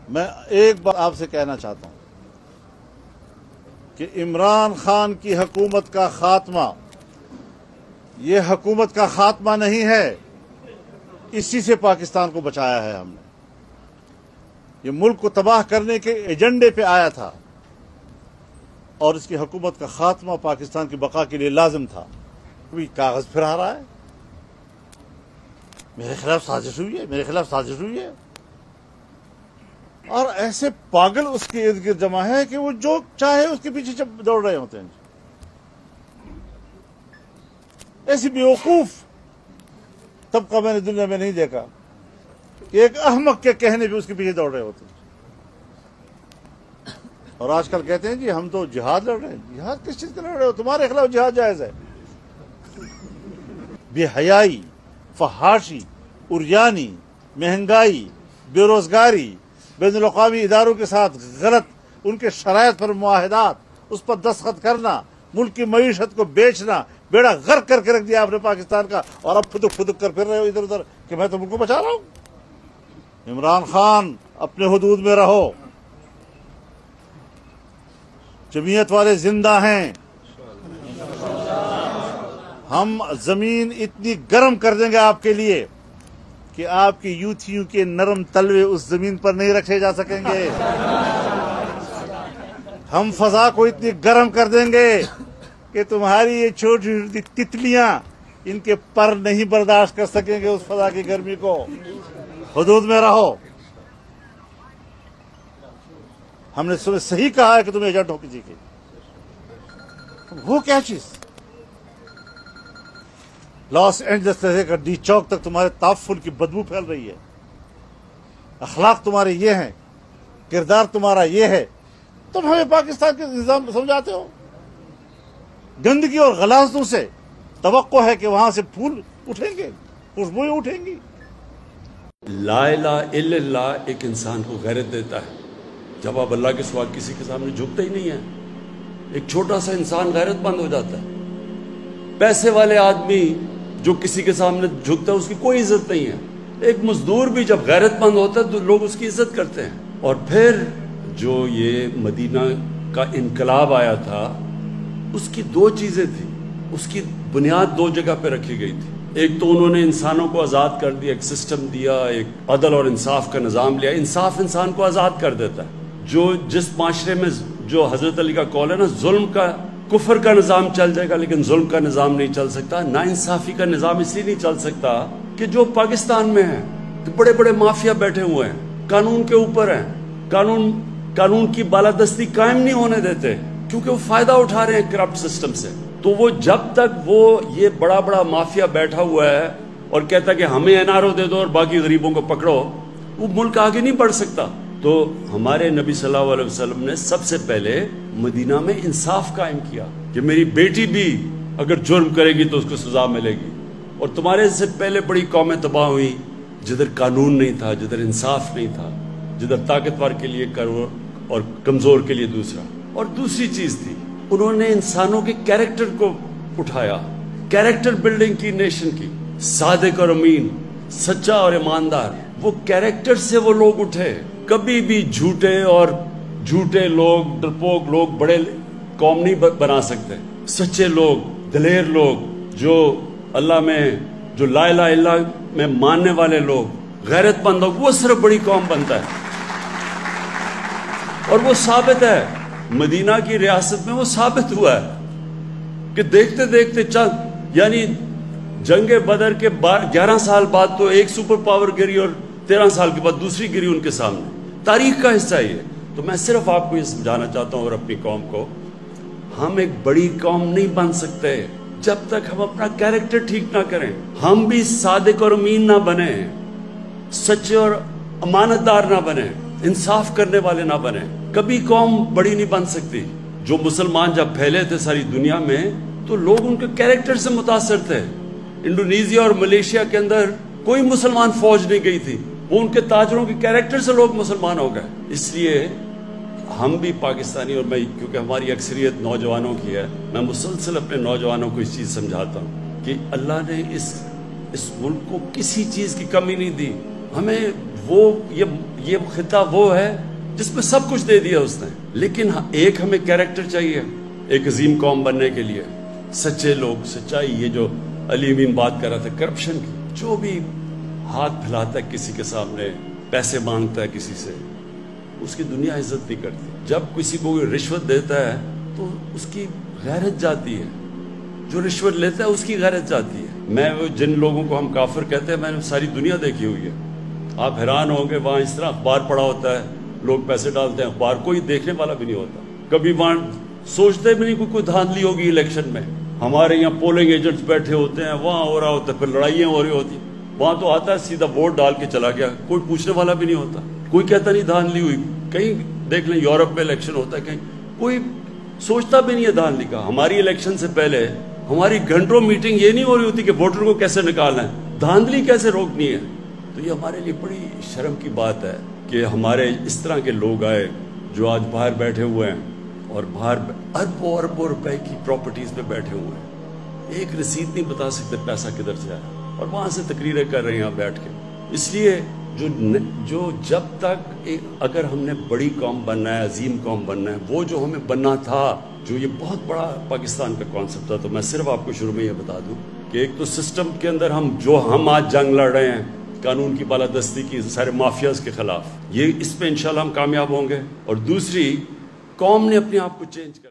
میں ایک بات آپ سے کہنا چاہتا ہوں کہ عمران خان کی حکومت کا خاتمہ یہ حکومت کا خاتمہ نہیں ہے، اسی سے پاکستان کو بچایا ہے ہم نے۔ یہ ملک کو تباہ کرنے کے ایجنڈے پہ آیا تھا اور اس کی حکومت کا خاتمہ پاکستان کی بقا کے لیے لازم تھا۔ کوئی کاغذ پھرا رہا ہے، میرے خلاف سازش ہوئی ہے، میرے خلاف سازش ہوئی ہے، اور ایسے پاگل اس کے ارد گرد جمع ہے کہ وہ جو چاہے اس کے پیچھے دوڑ رہے ہوتے ہیں۔ ایسی بیوقوف طبقہ میں نے دنیا میں نہیں دیکھا کہ ایک احمق کے کہنے پہ اس کے پیچھے دوڑ رہے ہوتے ہیں۔ اور آج کل کہتے ہیں جی ہم تو جہاد لڑ رہے ہیں۔ جہاد کس چیز کا لڑ رہے ہو؟ تمہارے خلاف جہاد جائز ہے۔ بے حیائی، فحاشی، عریانی، مہنگائی، بے روزگاری، بین الاقوامی اداروں کے ساتھ غلط ان کے شرائط پر معاہدات، اس پر دستخط کرنا، ملک کی معیشت کو بیچنا، بیڑا غرق کر کے رکھ دیا آپ نے پاکستان کا، اور اب پھدک پھدک کر پھر رہے ہو ادھر ادھر کہ میں تو ملک کو بچا رہا ہوں۔ عمران خان اپنے حدود میں رہو، جمعیت والے زندہ ہیں، ہم زمین اتنی گرم کر دیں گے آپ کے لیے کہ آپ کی یوتھیوں کے نرم تلوے اس زمین پر نہیں رکھے جا سکیں گے۔ ہم فضا کو اتنی گرم کر دیں گے کہ تمہاری یہ چھوٹی چھوٹی تتلیاں ان کے پر نہیں برداشت کر سکیں گے اس فضا کی گرمی کو۔ حدود میں رہو۔ ہم نے تمہیں صحیح کہا ہے کہ تمہیں ایجنٹ ہو کسی کے، وہ کیا چیز؟ لاس اینجلس سے لے کر ڈی چوک تک تمہارے تحفظ کی بدبو پھیل رہی ہے، اخلاق تمہارے یہ ہیں، کردار تمہارا یہ ہے، تم ہمیں پاکستان کے نظام سمجھاتے ہو؟ گندگی اور غلاظتوں سے توقع ہے کہ وہاں سے پھول اٹھیں گے، خوشبوئیں اٹھیں گی۔ لا الہ الا اللہ ایک انسان کو غیرت دیتا ہے جب آپ اللہ کے سوا کسی کے سامنے جھکتے ہی نہیں ہیں۔ ایک چھوٹا سا انسان غیرت مند ہو جاتا ہے۔ پیسے والے آدمی جو کسی کے سامنے جھکتا ہے اس کی کوئی عزت نہیں ہے۔ ایک مزدور بھی جب غیرت مند ہوتا ہے تو لوگ اس کی عزت کرتے ہیں۔ اور پھر جو یہ مدینہ کا انقلاب آیا تھا اس کی دو چیزیں تھیں، اس کی بنیاد دو جگہ پہ رکھی گئی تھی۔ ایک تو انہوں نے انسانوں کو آزاد کر دیا، ایک سسٹم دیا، ایک عدل اور انصاف کا نظام لیا۔ انصاف انسان کو آزاد کر دیتا ہے۔ جس معاشرے میں جو حضرت علی کا قول ہے نا، ظلم کا کفر کا نظام چل جائے گا لیکن ظلم کا نظام نہیں چل سکتا، نا انصافی کا نظام اس لیے نہیں چل سکتا کہ جو پاکستان میں ہیں بڑے بڑے مافیا بیٹھے ہوئے ہیں، قانون کے اوپر ہیں، قانون کی بالادستی قائم نہیں ہونے دیتے کیونکہ وہ فائدہ اٹھا رہے ہیں کرپٹ سسٹم سے۔ تو وہ جب تک وہ یہ بڑا بڑا مافیا بیٹھا ہوا ہے اور کہتا ہے کہ ہمیں این آر او دے دو اور باقی غریبوں کو پکڑو، وہ ملک آگے نہیں بڑھ سکتا۔ تو ہمارے نبی صلی اللہ علیہ وسلم نے سب سے پہلے مدینہ میں انصاف قائم کیا کہ میری بیٹی بھی اگر جرم کرے گی تو اس کو سزا ملے گی۔ اور تمہارے سے پہلے بڑی قومیں تباہ ہوئی جدھر قانون نہیں تھا، جدھر انصاف نہیں تھا، جدھر طاقتور کے لیے کرو اور کمزور کے لیے دوسرا۔ اور دوسری چیز تھی، انہوں نے انسانوں کے کیریکٹر کو اٹھایا، کیریکٹر بلڈنگ کی نیشن کی، صادق اور امین، سچا اور ایماندار۔ وہ کیریکٹر سے وہ لوگ اٹھے۔ کبھی بھی جھوٹے لوگ، ڈرپوک لوگ بڑے قوم نہیں بنا سکتے۔ سچے لوگ، دلیر لوگ، جو اللہ میں، جو لا الہ الا اللہ میں ماننے والے لوگ، غیرت مند لوگ، وہ صرف بڑی قوم بنتا ہے۔ اور وہ ثابت ہے، مدینہ کی ریاست میں وہ ثابت ہوا ہے کہ دیکھتے دیکھتے چند، یعنی جنگ بدر کے 11 سال بعد تو ایک سپر پاور گری اور 13 سال کے بعد دوسری گری ان کے سامنے۔ تاریخ کا حصہ یہ۔ تو میں صرف آپ کو یہ سمجھانا چاہتا ہوں اور اپنی قوم کو، ہم ایک بڑی قوم نہیں بن سکتے جب تک ہم اپنا کیریکٹر ٹھیک نہ کریں۔ ہم بھی صادق اور امین نہ بنیں، سچے اور امانت دار نہ بنیں، انصاف کرنے والے نہ بنیں، کبھی قوم بڑی نہیں بن سکتی۔ جو مسلمان جب پھیلے تھے ساری دنیا میں تو لوگ ان کے کیریکٹر سے متاثر تھے۔ انڈونیزیا اور ملیشیا کے اندر کوئی مسلمان فوج نہیں گئی تھی، وہ ان کے تاجروں کے کیریکٹر سے لوگ مسلمان ہو گئے۔ اس لیے ہم بھی پاکستانی، اور میں کیونکہ ہماری اکثریت نوجوانوں کی ہے، میں مسلسل اپنے نوجوانوں کو اس چیز سمجھاتا ہوں کہ اللہ نے اس ملک کو کسی چیز کی کمی نہیں دی۔ ہمیں وہ یہ خطہ وہ ہے جس میں سب کچھ دے دیا اس نے، لیکن ایک ہمیں کیریکٹر چاہیے ایک عظیم قوم بننے کے لیے، سچے لوگ، سچائی، یہ جو علی امین بات کر رہا تھا کرپشن کی، جو بھی ہاتھ پھیلاتا ہے کسی کے سامنے، پیسے مانگتا ہے کسی سے، اس کی دنیا عزت نہیں کرتی۔ جب کسی کو رشوت دیتا ہے تو اس کی غیرت جاتی ہے، جو رشوت لیتا ہے اس کی غیرت جاتی ہے۔ میں جن لوگوں کو ہم کافر کہتے ہیں، میں نے ساری دنیا دیکھی ہوئی ہے، آپ حیران ہوں گے، وہاں اس طرح اخبار پڑا ہوتا ہے، لوگ پیسے ڈالتے ہیں، اخبار کوئی دیکھنے والا بھی نہیں ہوتا، کبھی وہاں سوچتے بھی نہیں کوئی دھاندلی ہوگی الیکشن میں۔ ہمارے یہاں پولنگ ایجنٹس بیٹھے ہوتے ہیں، وہاں ہو رہا ہوتا ہے، پھر لڑائیاں ہو رہی ہوتی، وہاں تو آتا ہے سیدھا ووٹ ڈال کے چلا گیا، کوئی پوچھنے والا بھی نہیں ہوتا، کوئی کہتا نہیں دھاندلی ہوئی۔ کہیں دیکھ لیں یورپ میں الیکشن ہوتا ہے، کہیں کوئی سوچتا بھی نہیں ہے دھاندلی کا۔ ہماری الیکشن سے پہلے ہماری گھنٹوں میٹنگ یہ نہیں ہو رہی ہوتی کہ ووٹر کو کیسے نکالنا ہے، دھاندلی کیسے روکنی ہے۔ تو یہ ہمارے لیے بڑی شرم کی بات ہے کہ ہمارے اس طرح کے لوگ آئے جو آج باہر بیٹھے ہوئے ہیں اور باہر اربوں اربوں روپے کی پراپرٹیز پہ بیٹھے ہوئے ہیں، ایک رسید نہیں بتا سکتے پیسہ کدھر سے آیا، اور وہاں سے تقریریں کر رہے ہیں بیٹھ کے۔ اس لیے جو جب تک اگر ہم نے بڑی قوم بننا ہے، عظیم قوم بننا ہے، وہ جو ہمیں بننا تھا، جو یہ بہت بڑا پاکستان کا کانسیپٹ تھا، تو میں صرف آپ کو شروع میں یہ بتا دوں کہ ایک تو سسٹم کے اندر ہم آج جنگ لڑ رہے ہیں قانون کی بالادستی کی، سارے مافیاز کے خلاف، یہ اس پہ انشاءاللہ ہم کامیاب ہوں گے، اور دوسری قوم نے اپنے آپ کو چینج کر